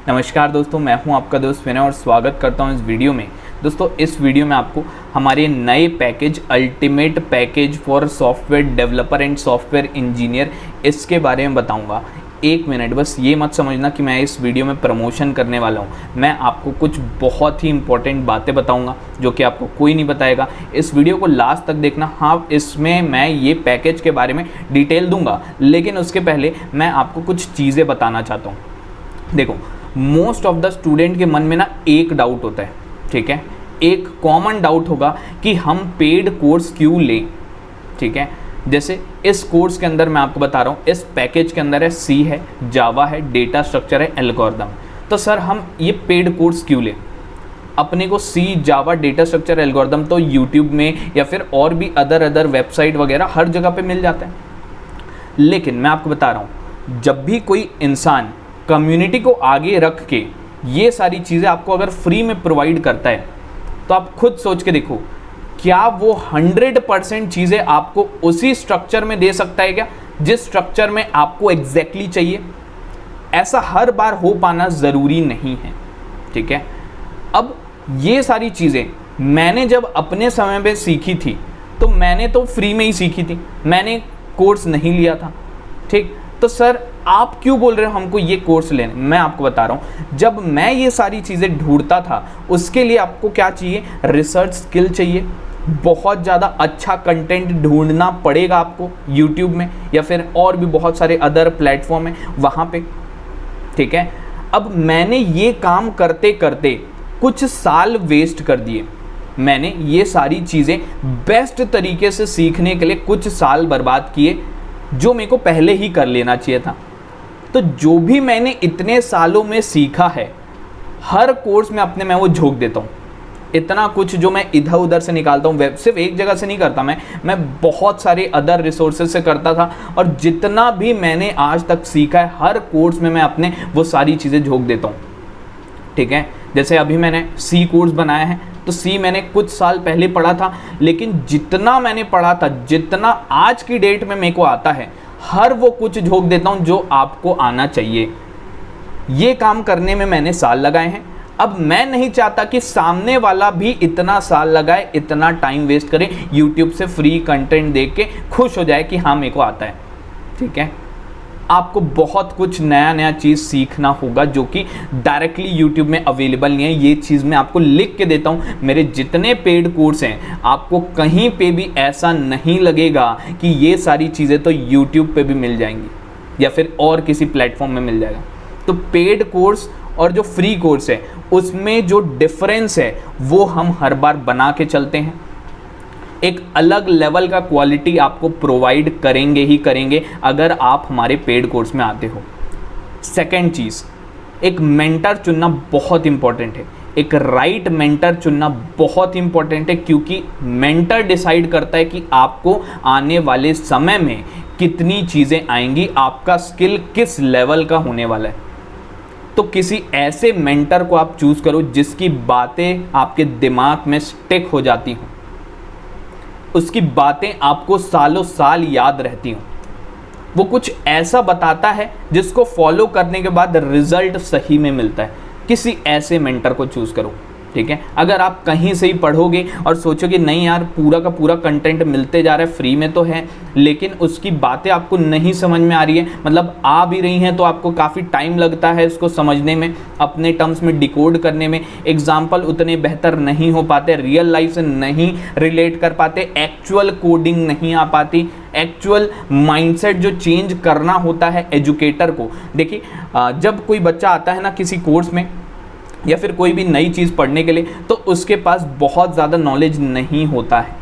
नमस्कार दोस्तों, मैं हूं आपका दोस्त विनय और स्वागत करता हूं इस वीडियो में। दोस्तों इस वीडियो में आपको हमारे नए package ultimate package for software developer and software engineer इसके बारे में बताऊंगा। एक मिनट, बस ये मत समझना कि मैं इस वीडियो में प्रमोशन करने वाला हूं। मैं आपको कुछ बहुत ही इंपॉर्टेंट बातें बताऊंगा जो कि आपको कोई नहीं बताएगा। इस वीडियो को लास्ट तक देखना। हाँ, इसमें मैं ये पैकेज के बारे में डिटेल दूंगा, लेकिन उसके पहले मैं आपको कुछ चीज़ें बताना चाहता हूँ। देखो, मोस्ट ऑफ द स्टूडेंट के मन में ना एक डाउट होता है, ठीक है। एक कॉमन डाउट होगा कि हम पेड कोर्स क्यों लें, ठीक है। जैसे इस कोर्स के अंदर मैं आपको बता रहा हूँ, इस पैकेज के अंदर है सी है, जावा है, डेटा स्ट्रक्चर है, एल्गोरिथम। तो सर हम ये पेड कोर्स क्यों लें? अपने को सी, जावा, डेटा स्ट्रक्चर, एल्गोरिथम तो यूट्यूब में या फिर और भी अदर वेबसाइट वगैरह हर जगह पे मिल जाता है। लेकिन मैं आपको बता रहा हूँ, जब भी कोई इंसान कम्युनिटी को आगे रख के ये सारी चीज़ें आपको अगर फ्री में प्रोवाइड करता है, तो आप खुद सोच के देखो, क्या वो 100% चीज़ें आपको उसी स्ट्रक्चर में दे सकता है क्या, जिस स्ट्रक्चर में आपको एग्जैक्टली चाहिए? ऐसा हर बार हो पाना ज़रूरी नहीं है, ठीक है। अब ये सारी चीज़ें मैंने जब अपने समय पे सीखी थी, तो मैंने तो फ्री में ही सीखी थी, मैंने कोर्स नहीं लिया था, ठीक। तो सर आप क्यों बोल रहे हो हमको ये कोर्स लेने? मैं आपको बता रहा हूँ, जब मैं ये सारी चीज़ें ढूंढता था, उसके लिए आपको क्या चाहिए? रिसर्च स्किल चाहिए। बहुत ज़्यादा अच्छा कंटेंट ढूंढना पड़ेगा आपको यूट्यूब में या फिर और भी बहुत सारे अदर प्लेटफॉर्म हैं वहाँ पे, ठीक है। अब मैंने ये काम करते करते कुछ साल वेस्ट कर दिए। मैंने ये सारी चीज़ें बेस्ट तरीके से सीखने के लिए कुछ साल बर्बाद किए, जो मेरे को पहले ही कर लेना चाहिए था। तो जो भी मैंने इतने सालों में सीखा है, हर कोर्स में अपने मैं वो झोंक देता हूँ। इतना कुछ जो मैं इधर उधर से निकालता हूँ, सिर्फ एक जगह से नहीं करता मैं बहुत सारे अदर रिसोर्सेज से करता था। और जितना भी मैंने आज तक सीखा है, हर कोर्स में मैं अपने वो सारी चीज़ें झोंक देता हूँ, ठीक है। जैसे अभी मैंने सी कोर्स बनाया है, तो सी मैंने कुछ साल पहले पढ़ा था, लेकिन जितना मैंने पढ़ा था, जितना आज की डेट में मेरे को आता है, हर वो कुछ झोंक देता हूँ जो आपको आना चाहिए। ये काम करने में मैंने साल लगाए हैं। अब मैं नहीं चाहता कि सामने वाला भी इतना साल लगाए, इतना टाइम वेस्ट करे, यूट्यूब से फ्री कंटेंट देख के खुश हो जाए कि हाँ मेरे को आता है, ठीक है। आपको बहुत कुछ नया चीज़ सीखना होगा जो कि डायरेक्टली यूट्यूब में अवेलेबल नहीं है। ये चीज़ मैं आपको लिख के देता हूँ। मेरे जितने पेड कोर्स हैं, आपको कहीं पे भी ऐसा नहीं लगेगा कि ये सारी चीज़ें तो यूट्यूब पे भी मिल जाएंगी या फिर और किसी प्लेटफॉर्म में मिल जाएगा। तो पेड कोर्स और जो फ्री कोर्स है, उसमें जो डिफरेंस है वो हम हर बार बना के चलते हैं। एक अलग लेवल का क्वालिटी आपको प्रोवाइड करेंगे ही करेंगे अगर आप हमारे पेड कोर्स में आते हो। सेकंड चीज़, एक मेंटर चुनना बहुत इंपॉर्टेंट है। एक राइट मेंटर चुनना बहुत इंपॉर्टेंट है, क्योंकि मेंटर डिसाइड करता है कि आपको आने वाले समय में कितनी चीज़ें आएंगी, आपका स्किल किस लेवल का होने वाला है। तो किसी ऐसे मेंटर को आप चूज़ करो जिसकी बातें आपके दिमाग में स्टिक हो जाती हों, उसकी बातें आपको सालों साल याद रहती हों। वो कुछ ऐसा बताता है जिसको फॉलो करने के बाद रिजल्ट सही में मिलता है। किसी ऐसे मेंटर को चूज़ करो, ठीक है। अगर आप कहीं से ही पढ़ोगे और सोचोगे नहीं यार पूरा का पूरा कंटेंट मिलते जा रहा है, फ्री में तो है, लेकिन उसकी बातें आपको नहीं समझ में आ रही है, मतलब आ भी रही हैं तो आपको काफ़ी टाइम लगता है इसको समझने में, अपने टर्म्स में डिकोड करने में, एग्जाम्पल उतने बेहतर नहीं हो पाते, रियल लाइफ से नहीं रिलेट कर पाते, एक्चुअल कोडिंग नहीं आ पाती, एक्चुअल माइंडसेट जो चेंज करना होता है एजुकेटर को। देखिए, जब कोई बच्चा आता है ना किसी कोर्स में या फिर कोई भी नई चीज़ पढ़ने के लिए, तो उसके पास बहुत ज़्यादा नॉलेज नहीं होता है।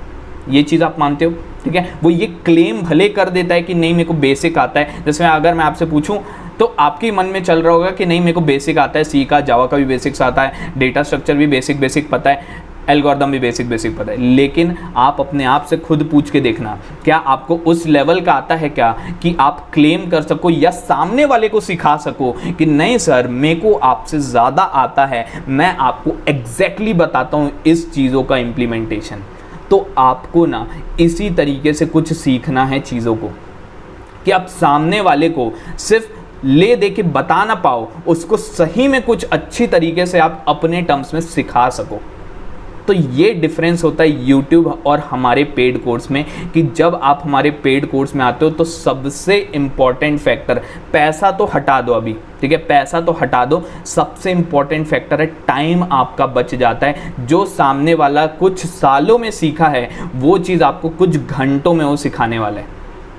ये चीज़ आप मानते हो, ठीक है। वो ये क्लेम भले कर देता है कि नहीं मेरे को बेसिक आता है। जैसे अगर मैं आपसे पूछूं तो आपके मन में चल रहा होगा कि नहीं मेरे को बेसिक आता है, सी का, जावा का भी बेसिक्स आता है, डेटा स्ट्रक्चर भी बेसिक पता है, एल्गोरिथम भी बेसिक पता है। लेकिन आप अपने आप से खुद पूछ के देखना, क्या आपको उस लेवल का आता है क्या कि आप क्लेम कर सको या सामने वाले को सिखा सको कि नहीं सर मेरे को आपसे ज़्यादा आता है, मैं आपको एग्जैक्टली बताता हूँ इस चीज़ों का इम्प्लीमेंटेशन। तो आपको ना इसी तरीके से कुछ सीखना है चीज़ों को, कि आप सामने वाले को सिर्फ ले दे के बता ना पाओ, उसको सही में कुछ अच्छी तरीके से आप अपने टर्म्स में सिखा सको। तो ये डिफरेंस होता है यूट्यूब और हमारे पेड कोर्स में, कि जब आप हमारे पेड कोर्स में आते हो तो सबसे इम्पॉर्टेंट फैक्टर, पैसा तो हटा दो अभी, ठीक है, पैसा तो हटा दो, सबसे इम्पॉर्टेंट फैक्टर है टाइम आपका बच जाता है। जो सामने वाला कुछ सालों में सीखा है वो चीज़ आपको कुछ घंटों में वो सिखाने वाला है,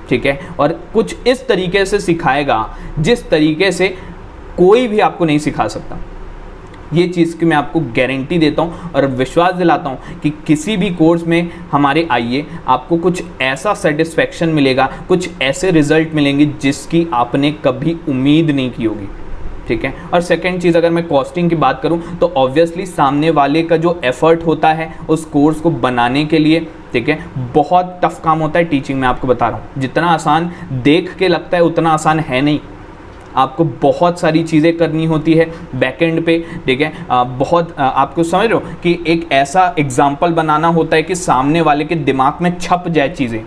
ठीक है, और कुछ इस तरीके से सिखाएगा जिस तरीके से कोई भी आपको नहीं सिखा सकता। ये चीज़ की मैं आपको गारंटी देता हूँ और विश्वास दिलाता हूँ कि किसी भी कोर्स में हमारे आइए, आपको कुछ ऐसा सेटिस्फैक्शन मिलेगा, कुछ ऐसे रिजल्ट मिलेंगे जिसकी आपने कभी उम्मीद नहीं की होगी, ठीक है। और सेकंड चीज़, अगर मैं कॉस्टिंग की बात करूँ तो ऑब्वियसली सामने वाले का जो एफर्ट होता है उस कोर्स को बनाने के लिए, ठीक है, बहुत टफ काम होता है टीचिंग में, आपको बता रहा हूँ। जितना आसान देख के लगता है उतना आसान है नहीं, आपको बहुत सारी चीज़ें करनी होती है बैकएंड पे, ठीक है। बहुत आपको समझ रहे हो कि एक ऐसा एग्जाम्पल बनाना होता है कि सामने वाले के दिमाग में छप जाए चीज़ें,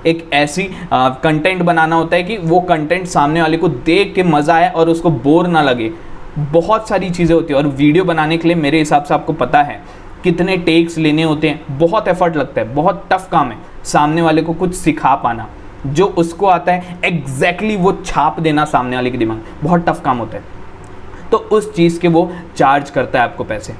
एक ऐसी कंटेंट बनाना होता है कि वो कंटेंट सामने वाले को देख के मज़ा आए और उसको बोर ना लगे। बहुत सारी चीज़ें होती है और वीडियो बनाने के लिए मेरे हिसाब से आपको पता है कितने टेक्स लेने होते हैं, बहुत एफर्ट लगता है, बहुत टफ काम है सामने वाले को कुछ सिखा पाना, जो उसको आता है एग्जैक्टली वो छाप देना सामने वाले के दिमाग, बहुत टफ काम होता है। तो उस चीज़ के वो चार्ज करता है आपको पैसे।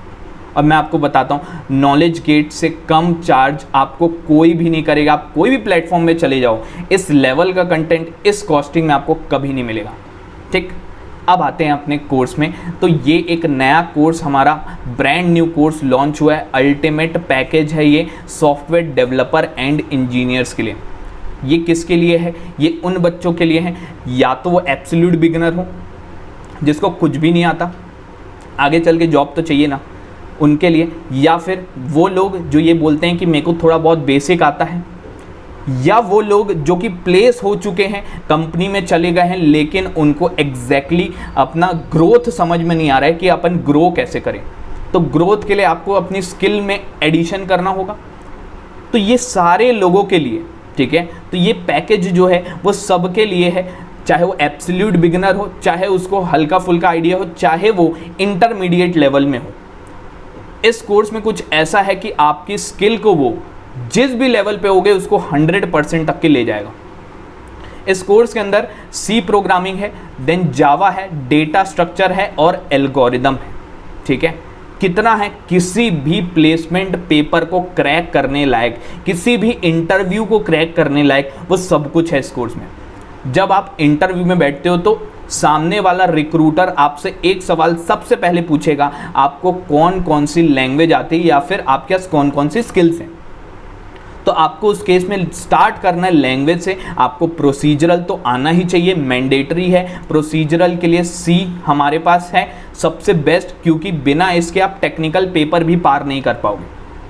और मैं आपको बताता हूँ, नॉलेज गेट से कम चार्ज आपको कोई भी नहीं करेगा। आप कोई भी प्लेटफॉर्म में चले जाओ, इस लेवल का कंटेंट इस कॉस्टिंग में आपको कभी नहीं मिलेगा, ठीक। अब आते हैं अपने कोर्स में। तो ये एक नया कोर्स, हमारा ब्रांड न्यू कोर्स लॉन्च हुआ है, अल्टीमेट पैकेज है ये सॉफ्टवेयर डेवलपर एंड इंजीनियर्स के लिए। ये किसके लिए है? ये उन बच्चों के लिए है, या तो वो एब्सोल्यूट बिगिनर हो जिसको कुछ भी नहीं आता, आगे चल के जॉब तो चाहिए ना, उनके लिए, या फिर वो लोग जो ये बोलते हैं कि मेरे को थोड़ा बहुत बेसिक आता है, या वो लोग जो कि प्लेस हो चुके हैं, कंपनी में चले गए हैं, लेकिन उनको एग्जैक्टली अपना ग्रोथ समझ में नहीं आ रहा है कि अपन ग्रो कैसे करें। तो ग्रोथ के लिए आपको अपनी स्किल में एडिशन करना होगा। तो ये सारे लोगों के लिए, ठीक है, तो ये पैकेज जो है वो सबके लिए है, चाहे वो एब्सोल्यूट बिगिनर हो, चाहे उसको हल्का फुल्का आइडिया हो, चाहे वो इंटरमीडिएट लेवल में हो। इस कोर्स में कुछ ऐसा है कि आपकी स्किल को वो जिस भी लेवल पे होगे उसको 100% तक के ले जाएगा। इस कोर्स के अंदर सी प्रोग्रामिंग है, देन जावा है, डेटा स्ट्रक्चर है और एल्गोरिदम है, ठीक है। कितना है? किसी भी प्लेसमेंट पेपर को क्रैक करने लायक, किसी भी इंटरव्यू को क्रैक करने लायक, वो सब कुछ है इस कोर्स में। जब आप इंटरव्यू में बैठते हो तो सामने वाला रिक्रूटर आपसे एक सवाल सबसे पहले पूछेगा, आपको कौन कौन सी लैंग्वेज आती है या फिर आपके पास कौन कौन सी स्किल्स हैं। तो आपको उस केस में स्टार्ट करना है लैंग्वेज से। आपको प्रोसीजरल तो आना ही चाहिए, मैंडेटरी है। प्रोसीजरल के लिए सी हमारे पास है सबसे बेस्ट, क्योंकि बिना इसके आप टेक्निकल पेपर भी पार नहीं कर पाओगे,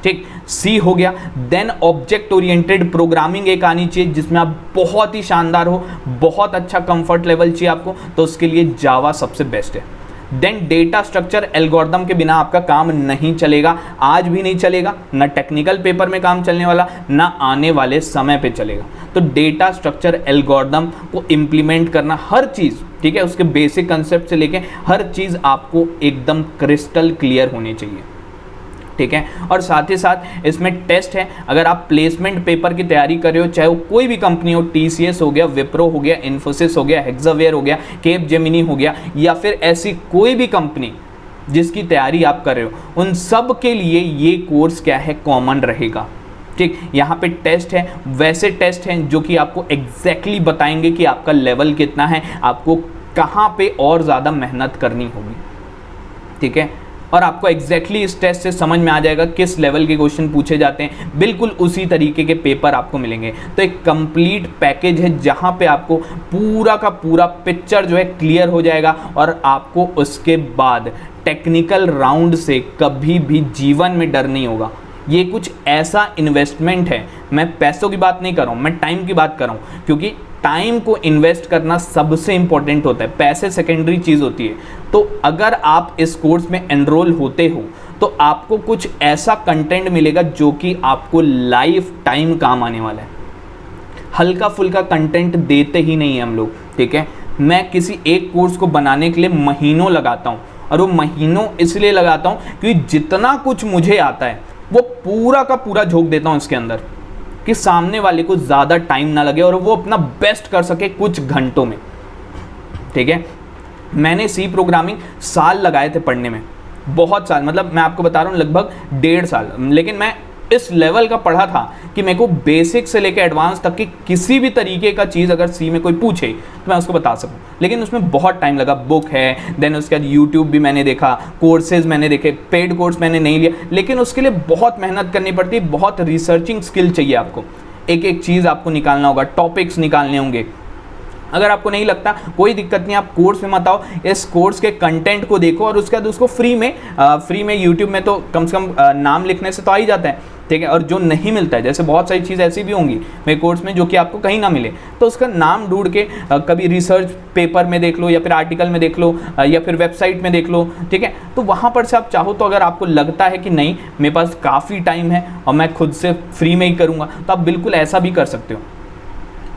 ठीक। सी हो गया। देन ऑब्जेक्ट ओरिएंटेड प्रोग्रामिंग एक आनी चाहिए जिसमें आप बहुत ही शानदार हो, बहुत अच्छा कंफर्ट लेवल चाहिए आपको, तो उसके लिए जावा सबसे बेस्ट है। देन डेटा स्ट्रक्चर एल्गोरिदम के बिना आपका काम नहीं चलेगा, आज भी नहीं चलेगा, ना टेक्निकल पेपर में काम चलने वाला, ना आने वाले समय पे चलेगा। तो डेटा स्ट्रक्चर एल्गोरिदम को इम्प्लीमेंट करना, हर चीज़, ठीक है, उसके बेसिक कंसेप्ट से लेके हर चीज़ आपको एकदम क्रिस्टल क्लियर होनी चाहिए, ठीक है। और साथ ही साथ इसमें टेस्ट है। अगर आप प्लेसमेंट पेपर की तैयारी कर रहे हो, चाहे वो कोई भी कंपनी हो, TCS हो गया, विप्रो हो गया, इन्फोसिस हो गया, हेक्सावेयर हो गया, कैपजेमिनी हो गया, या फिर ऐसी कोई भी कंपनी जिसकी तैयारी आप कर रहे हो, उन सब के लिए ये कोर्स क्या है, कॉमन रहेगा, ठीक। यहाँ पे टेस्ट है, वैसे टेस्ट हैं जो कि आपको एग्जैक्टली बताएंगे कि आपका लेवल कितना है, आपको कहाँ पे और ज़्यादा मेहनत करनी होगी, ठीक है। और आपको एग्जैक्टली इस टेस्ट से समझ में आ जाएगा किस लेवल के क्वेश्चन पूछे जाते हैं, बिल्कुल उसी तरीके के पेपर आपको मिलेंगे। तो एक कंप्लीट पैकेज है जहाँ पे आपको पूरा का पूरा पिक्चर जो है क्लियर हो जाएगा, और आपको उसके बाद टेक्निकल राउंड से कभी भी जीवन में डर नहीं होगा। ये कुछ ऐसा इन्वेस्टमेंट है, मैं पैसों की बात नहीं कर रहा हूँ, मैं टाइम की बात कर रहा हूँ, क्योंकि टाइम को इन्वेस्ट करना सबसे इंपॉर्टेंट होता है, पैसे सेकेंडरी चीज़ होती है। तो अगर आप इस कोर्स में एनरोल होते हो तो आपको कुछ ऐसा कंटेंट मिलेगा जो कि आपको लाइफ टाइम काम आने वाला है। हल्का फुल्का कंटेंट देते ही नहीं है हम लोग, ठीक है। मैं किसी एक कोर्स को बनाने के लिए महीनों लगाता हूँ, और वो महीनों इसलिए लगाता हूँ क्योंकि जितना कुछ मुझे आता है वो पूरा का पूरा झोंक देता हूँ इसके अंदर, कि सामने वाले को ज़्यादा टाइम ना लगे और वो अपना बेस्ट कर सके कुछ घंटों में। ठीक है, मैंने सी प्रोग्रामिंग साल लगाए थे पढ़ने में, बहुत साल, मतलब मैं आपको बता रहा हूँ लगभग 1.5 साल, लेकिन मैं इस लेवल का पढ़ा था कि मेरे को बेसिक से लेकर एडवांस तक की किसी भी तरीके का चीज़ अगर सी में कोई पूछे तो मैं उसको बता सकूं, लेकिन उसमें बहुत टाइम लगा। बुक है, देन उसके बाद यूट्यूब भी मैंने देखा, कोर्सेज मैंने देखे, पेड कोर्स मैंने नहीं लिया, लेकिन उसके लिए बहुत मेहनत करनी पड़ती है, बहुत रिसर्चिंग स्किल चाहिए आपको, एक एक चीज़ आपको निकालना होगा, टॉपिक्स निकालने होंगे। अगर आपको नहीं लगता कोई दिक्कत नहीं, आप कोर्स में मत आओ, इस कोर्स के कंटेंट को देखो और उसके बाद उसको फ्री में यूट्यूब में तो कम से कम नाम लिखने से तो आ ही जाता है। ठीक है, और जो नहीं मिलता है, जैसे बहुत सारी चीज़ ऐसी भी होंगी मेरे कोर्स में जो कि आपको कहीं ना मिले, तो उसका नाम ढूंढ के कभी रिसर्च पेपर में देख लो, या फिर आर्टिकल में देख लो, या फिर वेबसाइट में देख लो। ठीक है, तो वहाँ पर से आप चाहो तो अगर आपको लगता है कि नहीं मेरे पास काफ़ी टाइम है और मैं खुद से फ्री में ही करूँगा, तो आप बिल्कुल ऐसा भी कर सकते हो।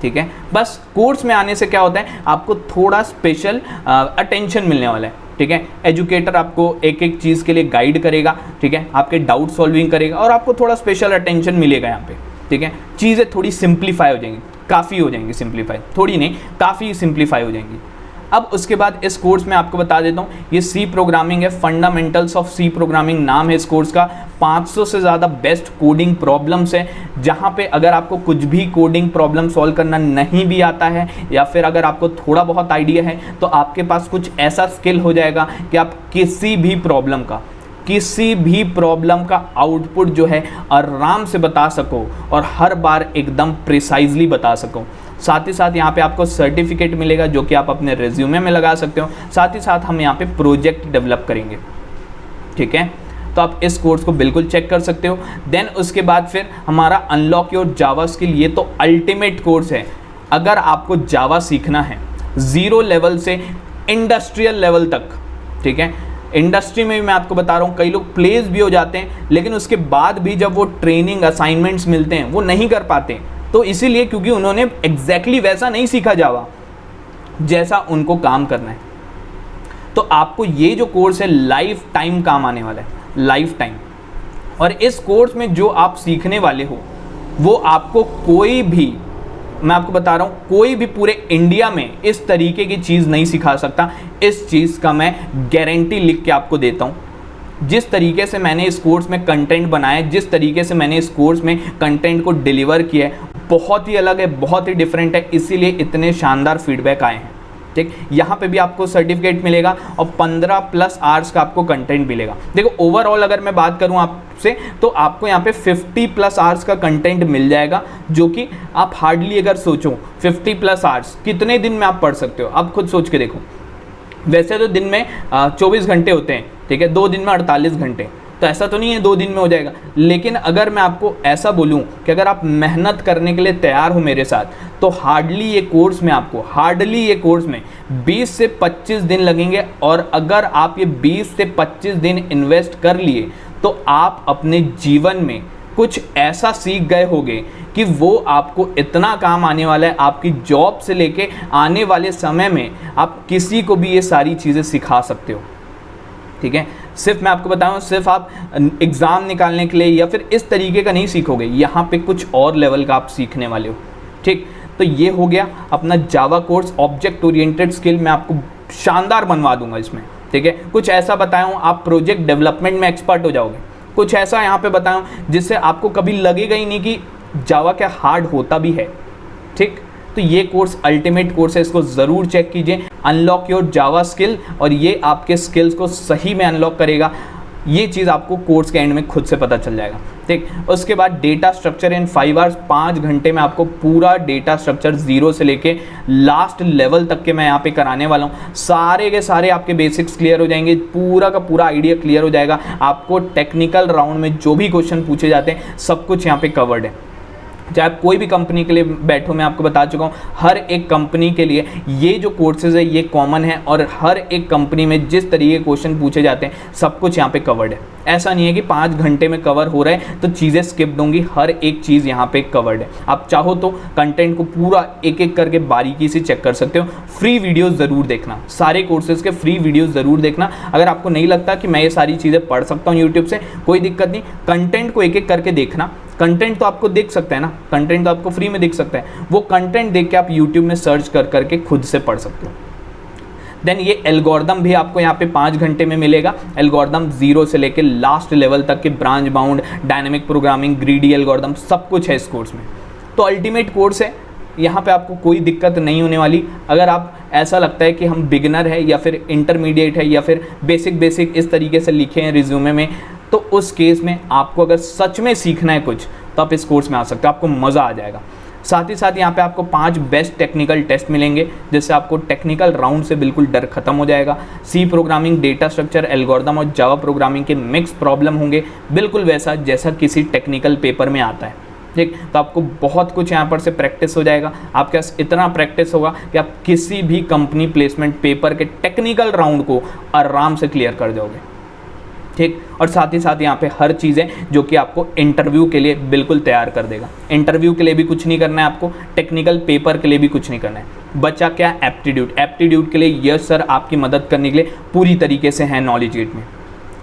ठीक है, बस कोर्स में आने से क्या होता है, आपको थोड़ा स्पेशल अटेंशन मिलने वाला है। ठीक है, एजुकेटर आपको एक एक चीज़ के लिए गाइड करेगा। ठीक है, आपके डाउट सॉल्विंग करेगा और आपको थोड़ा स्पेशल अटेंशन मिलेगा यहाँ पे। ठीक है, चीज़ें थोड़ी सिंप्लीफाई हो जाएंगी, काफ़ी हो जाएंगी सिंप्लीफाई, थोड़ी नहीं काफ़ी सिंप्लीफाई हो जाएंगी। अब उसके बाद इस कोर्स में आपको बता देता हूँ, ये सी प्रोग्रामिंग है, फंडामेंटल्स ऑफ सी प्रोग्रामिंग नाम है इस कोर्स का। 500 से ज़्यादा बेस्ट कोडिंग प्रॉब्लम्स है, जहाँ पे अगर आपको कुछ भी कोडिंग प्रॉब्लम सॉल्व करना नहीं भी आता है, या फिर अगर आपको थोड़ा बहुत आइडिया है, तो आपके पास कुछ ऐसा स्किल हो जाएगा कि आप किसी भी प्रॉब्लम का आउटपुट जो है आराम से बता सको और हर बार एकदम प्रिसाइजली बता सको। साथ ही साथ यहाँ पे आपको सर्टिफिकेट मिलेगा जो कि आप अपने रिज्यूमे में लगा सकते हो। साथ ही साथ हम यहाँ पे प्रोजेक्ट डेवलप करेंगे। ठीक है, तो आप इस कोर्स को बिल्कुल चेक कर सकते हो। देन उसके बाद फिर हमारा अनलॉक योर जावा स्किल, ये तो अल्टीमेट कोर्स है। अगर आपको जावा सीखना है 0 लेवल से इंडस्ट्रियल लेवल तक, ठीक है, इंडस्ट्री में भी मैं आपको बता रहा हूँ कई लोग प्लेस भी हो जाते हैं, लेकिन उसके बाद भी जब वो ट्रेनिंग असाइनमेंट्स मिलते हैं वो नहीं कर पाते, तो इसीलिए क्योंकि उन्होंने एग्जैक्टली वैसा नहीं सीखा जावा जैसा उनको काम करना है। तो आपको ये जो कोर्स है लाइफ टाइम काम आने वाला है, लाइफ टाइम। और इस कोर्स में जो आप सीखने वाले हो वो आपको कोई भी, मैं आपको बता रहा हूँ, कोई भी पूरे इंडिया में इस तरीके की चीज़ नहीं सिखा सकता। इस चीज़ का मैं गारंटी लिख के आपको देता हूँ। जिस तरीके से मैंने इस कोर्स में कंटेंट बनाया, जिस तरीके से मैंने इस कोर्स में कंटेंट को डिलीवर किया है, बहुत ही अलग है, बहुत ही डिफरेंट है, इसीलिए इतने शानदार फीडबैक आए हैं। ठीक, यहाँ पे भी आपको सर्टिफिकेट मिलेगा और 15+ आवर्स का आपको कंटेंट मिलेगा। देखो ओवरऑल अगर मैं बात करूँ आपसे, तो आपको यहाँ पे 50+ आवर्स का कंटेंट मिल जाएगा, जो कि आप हार्डली अगर सोचो 50+ आवर्स कितने दिन में आप पढ़ सकते हो, आप खुद सोच के देखो। वैसे तो दिन में 24 घंटे होते हैं, ठीक है, 2 दिन में 48 घंटे, तो ऐसा तो नहीं है 2 दिन में हो जाएगा। लेकिन अगर मैं आपको ऐसा बोलूं कि अगर आप मेहनत करने के लिए तैयार हो मेरे साथ, तो हार्डली ये कोर्स में 20 से 25 दिन लगेंगे। और अगर आप ये 20 से 25 दिन इन्वेस्ट कर लिए तो आप अपने जीवन में कुछ ऐसा सीख गए होंगे कि वो आपको इतना काम आने वाला है, आपकी जॉब से लेके आने वाले समय में आप किसी को भी ये सारी चीज़ें सिखा सकते हो। ठीक है, सिर्फ मैं आपको बताऊं, सिर्फ आप एग्ज़ाम निकालने के लिए या फिर इस तरीके का नहीं सीखोगे, यहाँ पे कुछ और लेवल का आप सीखने वाले हो। ठीक, तो ये हो गया अपना जावा कोर्स। ऑब्जेक्ट ओरिएंटेड स्किल मैं आपको शानदार बनवा दूंगा इसमें। ठीक है, कुछ ऐसा बताया हूँ आप प्रोजेक्ट डेवलपमेंट में एक्सपर्ट हो जाओगे। कुछ ऐसा यहाँ पे बताया हूँ जिससे आपको कभी लगेगा ही नहीं कि जावा क्या हार्ड होता भी है। ठीक, तो ये कोर्स अल्टीमेट कोर्स है, इसको ज़रूर चेक कीजिए। अनलॉक योर जावा स्किल, और ये आपके स्किल्स को सही में अनलॉक करेगा। ये चीज़ आपको कोर्स के एंड में खुद से पता चल जाएगा। ठीक, उसके बाद डेटा स्ट्रक्चर इन 5 आवर्स, 5 घंटे में आपको पूरा डेटा स्ट्रक्चर 0 से लेके लास्ट लेवल तक के मैं यहाँ पे कराने वाला हूँ। सारे के सारे आपके बेसिक्स क्लियर हो जाएंगे, पूरा का पूरा आइडिया क्लियर हो जाएगा। आपको टेक्निकल राउंड में जो भी क्वेश्चन पूछे जाते हैं सब कुछ यहाँ पे कवर्ड है। चाहे आप कोई भी कंपनी के लिए बैठो, मैं आपको बता चुका हूँ हर एक कंपनी के लिए ये जो कोर्सेज है ये कॉमन है, और हर एक कंपनी में जिस तरीके के क्वेश्चन पूछे जाते हैं सब कुछ यहाँ पे कवर्ड है। ऐसा नहीं है कि 5 घंटे में कवर हो रहा है तो चीज़ें स्किप्ड होंगी, हर एक चीज़ यहाँ पे कवर्ड है। आप चाहो तो कंटेंट को पूरा एक एक करके बारीकी से चेक कर सकते हो। फ्री वीडियोस ज़रूर देखना, सारे कोर्सेज के फ्री वीडियोस ज़रूर देखना। अगर आपको नहीं लगता कि मैं ये सारी चीज़ें पढ़ सकता हूँ यूट्यूब से, कोई दिक्कत नहीं, कंटेंट को एक एक करके देखना। कंटेंट तो आपको दिख सकता है ना, कंटेंट तो आपको फ्री में दिख सकता है, वो कंटेंट देख के आप यूट्यूब में सर्च कर करके खुद से पढ़ सकते हो। देन ये एल्गोरिदम भी आपको यहाँ पे 5 घंटे में मिलेगा। एल्गोरिदम 0 से लेके लास्ट लेवल तक के branch bound, dynamic programming, greedy algorithm सब कुछ है इस कोर्स में। तो अल्टीमेट कोर्स है, यहाँ पे आपको कोई दिक्कत नहीं होने वाली। अगर आप ऐसा लगता है कि हम बिगिनर है या फिर इंटरमीडिएट है या फिर बेसिक इस तरीके से लिखे हैं रिज्यूमे में, तो उस केस में आपको अगर सच में सीखना है कुछ तो आप इस कोर्स में आ सकते हो, आपको मज़ा आ जाएगा। साथ ही साथ यहाँ पे आपको 5 बेस्ट टेक्निकल टेस्ट मिलेंगे, जिससे आपको टेक्निकल राउंड से बिल्कुल डर खत्म हो जाएगा। C programming, data structure, algorithm और जावा प्रोग्रामिंग के मिक्स प्रॉब्लम होंगे, बिल्कुल वैसा जैसा किसी टेक्निकल पेपर में आता है, ठीक। तो आपको बहुत कुछ यहाँ पर से प्रैक्टिस हो जाएगा। आपके पास इतना प्रैक्टिस होगा कि आप किसी भी कंपनी प्लेसमेंट पेपर के टेक्निकल राउंड को आराम से क्लियर कर जाओगे, ठीक। और साथ ही साथ यहाँ पे हर चीज़ें जो कि आपको इंटरव्यू के लिए बिल्कुल तैयार कर देगा। इंटरव्यू के लिए भी कुछ नहीं करना है आपको, टेक्निकल पेपर के लिए भी कुछ नहीं करना है। बचा क्या? एप्टीट्यूड के लिए यस सर आपकी मदद करने के लिए पूरी तरीके से हैं नॉलेज गेट में,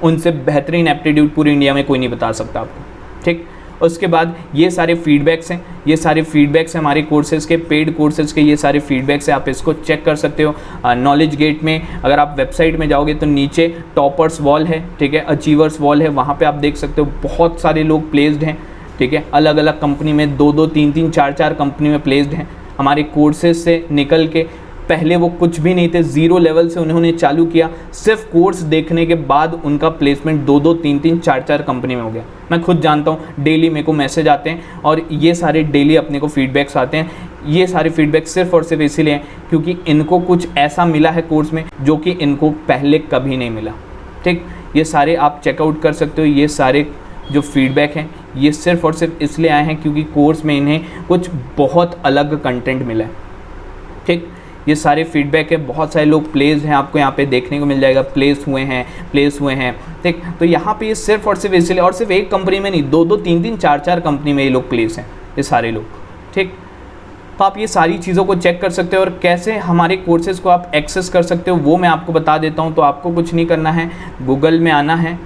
उनसे बेहतरीन एप्टीट्यूड पूरी इंडिया में कोई नहीं बता सकता आपको, ठीक। उसके बाद ये सारे फीडबैक्स हैं, ये सारे फीडबैक्स हैं हमारे कोर्सेज़ के, पेड कोर्सेज़ के ये सारे फीडबैक्स हैं, आप इसको चेक कर सकते हो नॉलेज गेट में। अगर आप वेबसाइट में जाओगे तो नीचे टॉपर्स वॉल है, ठीक है, अचीवर्स वॉल है, वहाँ पे आप देख सकते हो बहुत सारे लोग प्लेस्ड हैं, ठीक है, अलग अलग कंपनी में 2-2, 3-3, 4-4 कंपनी में प्लेस्ड हैं। हमारे कोर्सेज से निकल के पहले वो कुछ भी नहीं थे, 0 लेवल से उन्होंने चालू किया, सिर्फ कोर्स देखने के बाद उनका प्लेसमेंट 2-2, 3-3, 4-4 कंपनी में हो गया। मैं खुद जानता हूँ, डेली मेरे को मैसेज आते हैं और ये सारे डेली अपने को फीडबैक्स आते हैं। ये सारे फीडबैक सिर्फ और सिर्फ इसीलिए हैं क्योंकि इनको कुछ ऐसा मिला है कोर्स में जो कि इनको पहले कभी नहीं मिला, ठीक। ये सारे आप चेकआउट कर सकते हो। ये सारे जो फीडबैक हैं ये सिर्फ और सिर्फ इसलिए आए हैं क्योंकि कोर्स में इन्हें कुछ बहुत अलग कंटेंट मिला है, ठीक। ये सारे फीडबैक है, बहुत सारे लोग प्लेस हैं, आपको यहाँ पे देखने को मिल जाएगा, प्लेस हुए हैं, ठीक। तो यहाँ पे ये सिर्फ और सिर्फ इसलिए, और सिर्फ एक कंपनी में नहीं, 2-2, 3-3, 4-4 कंपनी में ये लोग प्लेस हैं, ये सारे लोग, ठीक। तो आप ये सारी चीज़ों को चेक कर सकते हो और कैसे हमारे कोर्सेज़ को आप एक्सेस कर सकते हो वो मैं आपको बता देता हूँ। तो आपको कुछ नहीं करना है, गूगल में आना है,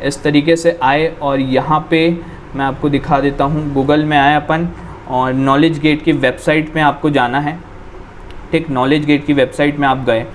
इस तरीके से आए और यहाँ पे मैं आपको दिखा देता हूँ। गूगल में आए अपन और नॉलेज गेट की वेबसाइट में आपको जाना है, ठीक। नॉलेज गेट की वेबसाइट में आप गए,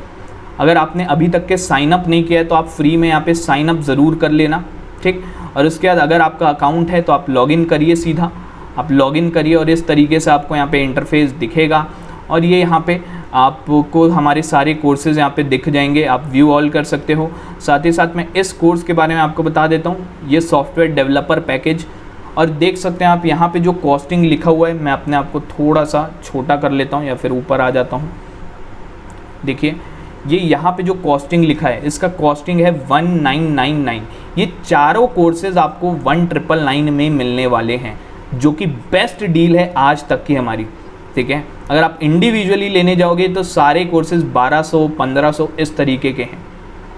अगर आपने अभी तक के साइन अप नहीं किया है तो आप फ्री में यहाँ पे साइन अप ज़रूर कर लेना, ठीक। और उसके बाद अगर आपका अकाउंट है तो आप लॉगिन करिए, सीधा आप लॉगिन करिए और इस तरीके से आपको यहाँ पे इंटरफेस दिखेगा और ये यहाँ पे आपको हमारे सारे कोर्सेज़ यहाँ पे दिख जाएंगे, आप व्यू ऑल कर सकते हो। साथ ही साथ मैं इस कोर्स के बारे में आपको बता देता हूँ, ये सॉफ्टवेयर डेवलपर पैकेज, और देख सकते हैं आप यहाँ पे जो कॉस्टिंग लिखा हुआ है, मैं अपने आप को थोड़ा सा छोटा कर लेता हूँ या फिर ऊपर आ जाता हूँ। देखिए ये यहाँ पे जो कॉस्टिंग लिखा है इसका कॉस्टिंग है 1999। ये चारों कोर्सेज आपको 1999 में मिलने वाले हैं, जो कि बेस्ट डील है आज तक की हमारी, ठीक है। अगर आप इंडिविजुअली लेने जाओगे तो सारे कोर्सेज 1200, 1500 इस तरीके के हैं,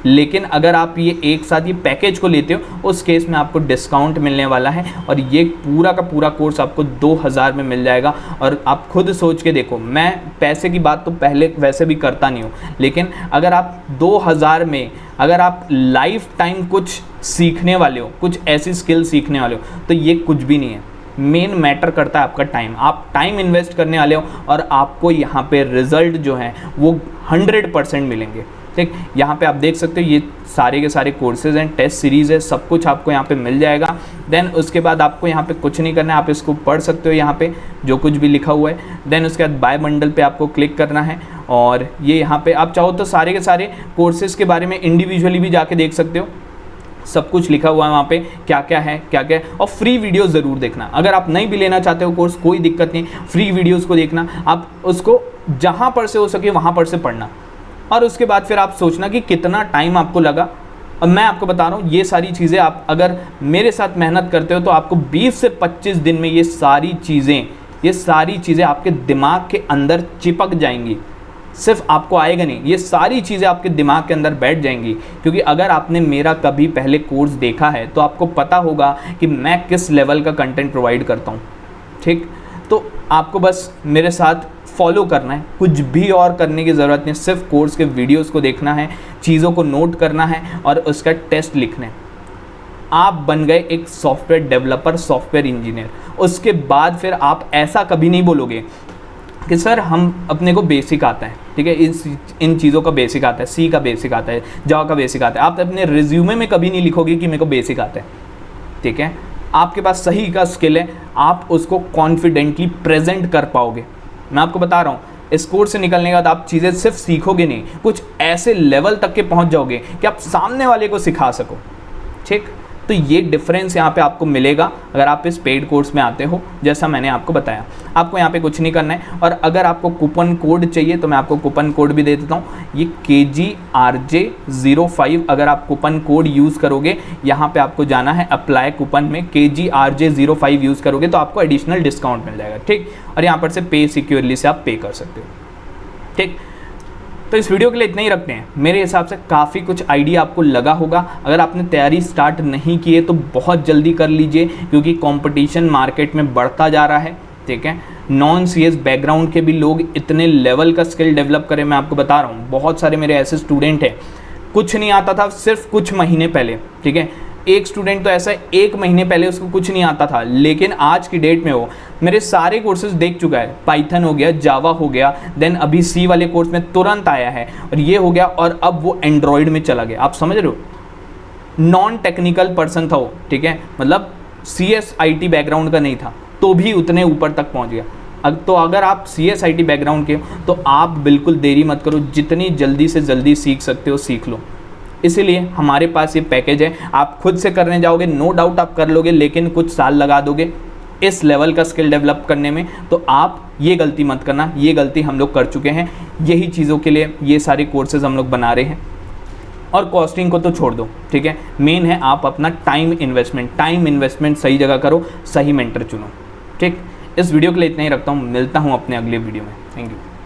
लेकिन अगर आप ये एक साथ ये पैकेज को लेते हो उस केस में आपको डिस्काउंट मिलने वाला है और ये पूरा का पूरा कोर्स आपको 2000 में मिल जाएगा। और आप खुद सोच के देखो, मैं पैसे की बात तो पहले वैसे भी करता नहीं हूँ, लेकिन अगर आप 2000 में अगर आप लाइफ टाइम कुछ सीखने वाले हो, कुछ ऐसी स्किल सीखने वाले हो, तो ये कुछ भी नहीं है। मेन मैटर करता है आपका टाइम, आप टाइम इन्वेस्ट करने वाले हो और आपको यहाँ पे रिजल्ट जो है वो 100% मिलेंगे, ठीक। यहाँ पे आप देख सकते हो ये सारे के सारे कोर्सेज हैं, टेस्ट सीरीज़ है, सब कुछ आपको यहाँ पे मिल जाएगा। देन उसके बाद आपको यहाँ पे कुछ नहीं करना है, आप इसको पढ़ सकते हो यहाँ पे जो कुछ भी लिखा हुआ है। देन उसके बाद बाय बंडल पे आपको क्लिक करना है और ये यहाँ पे आप चाहो तो सारे के सारे कोर्सेज़ के बारे में इंडिविजुअली भी जाके देख सकते हो, सब कुछ लिखा हुआ है वहाँ पे, क्या क्या है। और फ्री वीडियोस ज़रूर देखना, अगर आप नहीं भी लेना चाहते हो कोर्स कोई दिक्कत नहीं, फ्री वीडियोस को देखना, आप उसको जहाँ पर से हो सके वहाँ पर से पढ़ना और उसके बाद फिर आप सोचना कि कितना टाइम आपको लगा, अब मैं आपको बता रहा हूँ ये सारी चीज़ें आप अगर मेरे साथ मेहनत करते हो तो आपको 20 से 25 दिन में ये सारी चीज़ें आपके दिमाग के अंदर चिपक जाएंगी। सिर्फ आपको आएगा नहीं, ये सारी चीज़ें आपके दिमाग के अंदर बैठ जाएंगी। क्योंकि अगर आपने मेरा कभी पहले कोर्स देखा है तो आपको पता होगा कि मैं किस लेवल का कंटेंट प्रोवाइड करता हूँ। ठीक, तो आपको बस मेरे साथ फॉलो करना है, कुछ भी और करने की ज़रूरत नहीं, सिर्फ कोर्स के वीडियोस को देखना है, चीज़ों को नोट करना है और उसका टेस्ट लिखना है। आप बन गए एक सॉफ्टवेयर डेवलपर, सॉफ्टवेयर इंजीनियर। उसके बाद फिर आप ऐसा कभी नहीं बोलोगे कि सर हम अपने को बेसिक आता है, ठीक है, इन चीज़ों का बेसिक आता है, सी का बेसिक आता है, जावा का बेसिक आता है। आप अपने रिज्यूमे में कभी नहीं लिखोगे कि मेरे को बेसिक आता है। ठीक है, आपके पास सही का स्किल है, आप उसको कॉन्फिडेंटली प्रेजेंट कर पाओगे। मैं आपको बता रहा हूँ, इस कोर्स से निकलने के बाद आप चीज़ें सिर्फ सीखोगे नहीं, कुछ ऐसे लेवल तक के पहुँच जाओगे कि आप सामने वाले को सिखा सको। ठीक, तो ये डिफरेंस यहाँ पे आपको मिलेगा अगर आप इस पेड कोर्स में आते हो। जैसा मैंने आपको बताया, आपको यहाँ पे कुछ नहीं करना है। और अगर आपको कूपन कोड चाहिए तो मैं आपको कूपन कोड भी दे देता हूँ। ये KGRJ05 अगर आप कूपन कोड यूज़ करोगे, यहाँ पे आपको जाना है अप्लाई कूपन में, KGRJ05 यूज़ करोगे तो आपको एडिशनल डिस्काउंट मिल जाएगा। ठीक, और यहाँ पर से पे सिक्योरली से आप पे कर सकते हो। ठीक, तो इस वीडियो के लिए इतना ही रखते हैं। मेरे हिसाब से काफ़ी कुछ आइडिया आपको लगा होगा। अगर आपने तैयारी स्टार्ट नहीं की है तो बहुत जल्दी कर लीजिए, क्योंकि कंपटीशन मार्केट में बढ़ता जा रहा है। ठीक है, नॉन CS बैकग्राउंड के भी लोग इतने लेवल का स्किल डेवलप करें, मैं आपको बता रहा हूँ। बहुत सारे मेरे ऐसे स्टूडेंट हैं, कुछ नहीं आता था सिर्फ कुछ महीने पहले। ठीक है, एक स्टूडेंट तो ऐसा है 1 महीने पहले उसको कुछ नहीं आता था, लेकिन आज की डेट में वो मेरे सारे कोर्सेज देख चुका है। पाइथन हो गया, जावा हो गया, देन अभी सी वाले कोर्स में तुरंत आया है और ये हो गया, और अब वो एंड्रॉयड में चला गया। आप समझ रहे हो, नॉन टेक्निकल पर्सन था वो। ठीक है, मतलब CS IT बैकग्राउंड का नहीं था तो भी उतने ऊपर तक पहुंच गया। तो अगर आप CS IT बैकग्राउंड के हो तो आप बिल्कुल देरी मत करो, जितनी जल्दी से जल्दी सीख सकते हो सीख लो। इसीलिए हमारे पास ये पैकेज है। आप खुद से करने जाओगे, नो डाउट आप कर लोगे, लेकिन कुछ साल लगा दोगे इस लेवल का स्किल डेवलप करने में। तो आप ये गलती मत करना, ये गलती हम लोग कर चुके हैं। यही चीज़ों के लिए ये सारे कोर्सेज हम लोग बना रहे हैं। और कॉस्टिंग को तो छोड़ दो, ठीक है, मेन है आप अपना टाइम इन्वेस्टमेंट सही जगह करो, सही मेंटर चुनो। ठीक, इस वीडियो के लिए इतना ही रखता हूँ, मिलता हूँ अपने अगले वीडियो में। Thank you.